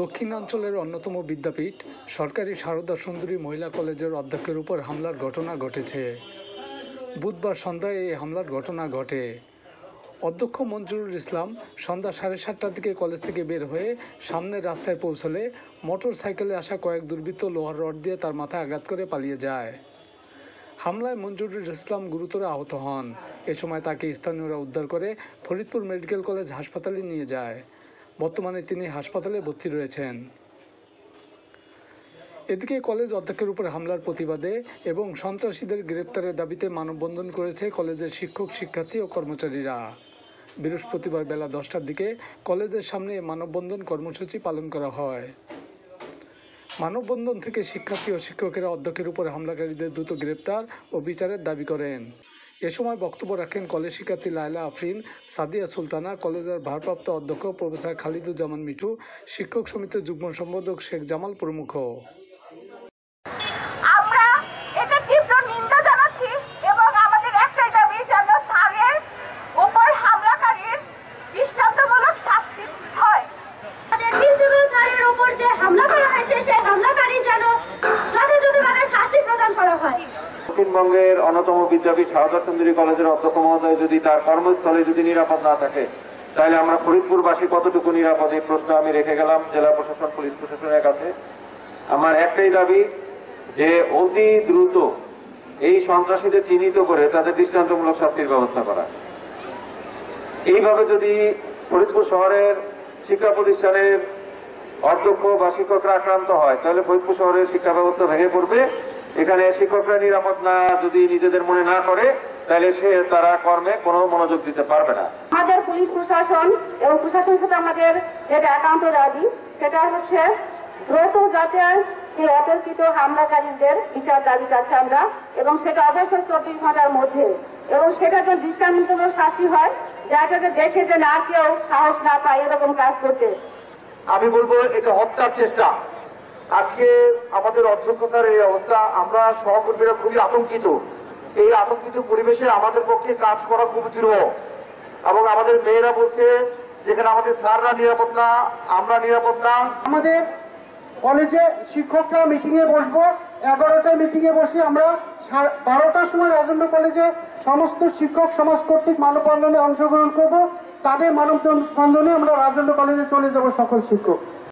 দক্ষিণাঞ্চলের অন্যতম বিদ্যাপীঠ সরকারি সারদা সুন্দরী মহিলা কলেজের অধ্যক্ষের উপর হামলার ঘটনা ঘটেছে। বুধবার সন্ধ্যায় এই হামলার ঘটনা ঘটে। অধ্যক্ষ মঞ্জুরুল ইসলাম সন্ধ্যা 7:30টার দিকে কলেজ থেকে বের হয়ে সামনের রাস্তায় পৌঁছলে মোটর সাইকেলে আসা কয়েক দুর্বৃত্ত লোহার রড দিয়ে তার মাথায় আঘাত করে পালিয়ে যায়। হামলায় মঞ্জুরুল ইসলাম গুরুতর আহত হন। এ সময় তাকে স্থানীয়রা উদ্ধার করে ফরিদপুর মেডিকেল কলেজ হাসপাতালে নিয়ে যায়। বর্তমানে তিনি হাসপাতালে ভর্তি রয়েছেন। এদিকে কলেজ অধ্যক্ষের উপর হামলার প্রতিবাদে এবং সন্ত্রাসীদের গ্রেপ্তারের দাবিতে মানববন্ধন করেছে কলেজের শিক্ষক, শিক্ষার্থী ও কর্মচারীরা। বৃহস্পতিবার বেলা 10টার দিকে কলেজের সামনে মানববন্ধন কর্মসূচি পালন করা হয়। মানববন্ধন থেকে শিক্ষার্থী ও শিক্ষকেরা অধ্যক্ষের উপর হামলাকারীদের দ্রুত গ্রেপ্তার ও বিচারের দাবি করেন। এ সময় বক্তব্য রাখেন কলেজ শিক্ষার্থী লায়লা আফরিন, সাদিয়া সুলতানা, কলেজের ভারপ্রাপ্ত অধ্যক্ষ প্রফেসর খালিদুজ্জামান মিঠু, শিক্ষক সমিতির যুগ্ম সম্পাদক শেখ জামাল প্রমুখ। দক্ষিণবঙ্গের অন্যতম বিদ্যাপীঠ সারদা সুন্দরী কলেজের অধ্যক্ষ মহোদয় যদি তার কর্মস্থলে যদি নিরাপদ না থাকে, তাহলে আমরা ফরিদপুরবাসী কতটুকু নিরাপদ, এই প্রশ্ন আমি রেখে গেলাম জেলা প্রশাসন, পুলিশ প্রশাসনের কাছে। আমার একটাই দাবি যে অতি দ্রুত এই সন্ত্রাসীদের চিহ্নিত করে তাদের দৃষ্টান্তমূলক শাস্তির ব্যবস্থা করা। এইভাবে যদি ফরিদপুর শহরের শিক্ষা প্রতিষ্ঠানের অধ্যক্ষ বা শিক্ষকরা আক্রান্ত হয়, তাহলে ফরিদপুর শহরের শিক্ষা ব্যবস্থা ভেঙে পড়বে। এখানে শিক্ষকরা নিরাপদ না যদি নিজেদের মনে না করে, তাহলে তারা কর্মে কোনো মনোযোগ দিতে পারবে না। আমাদের পুলিশ প্রশাসন এবং প্রশাসনের সাথে আমাদের যেটা একান্ত দাবি, সেটা হচ্ছে দ্রুত যাতে সেই অতর্কিত হামলাকারীদের বিচার দাবি করছি আমরা, এবং সেটা অবশ্যই 24 ঘন্টার মধ্যে, এবং সেটা যেন দৃষ্টান্তমূলক শাস্তি হয়, যাতে দেখে যে না কেউ সাহস না পায় এরকম কাজ করতে। আমি বলবো এটা হত্যার চেষ্টা। আজকে আমাদের অধ্যক্ষ স্যার এই অবস্থা, আমরা সহকর্মীরা খুবই আতঙ্কিত। এই আতঙ্কিত পরিবেশে আমাদের পক্ষে কাজ করা খুব দুরূহ, এবং আমাদের মেয়েরা বলছে যেখানে আমাদের স্যাররা নিরাপদ না, আমরা নিরাপদ না। আমাদের কলেজে শিক্ষকরা মিটিং এ বসবো, 11টায় মিটিং এ বসে আমরা 12টার সময় রাজেন্দ্র কলেজে সমস্ত শিক্ষক সমাজ কর্তৃক মানববন্ধনে অংশগ্রহণ করব। তাদের মানববন্ধনে আমরা রাজেন্দ্র কলেজে চলে যাব সকল শিক্ষক।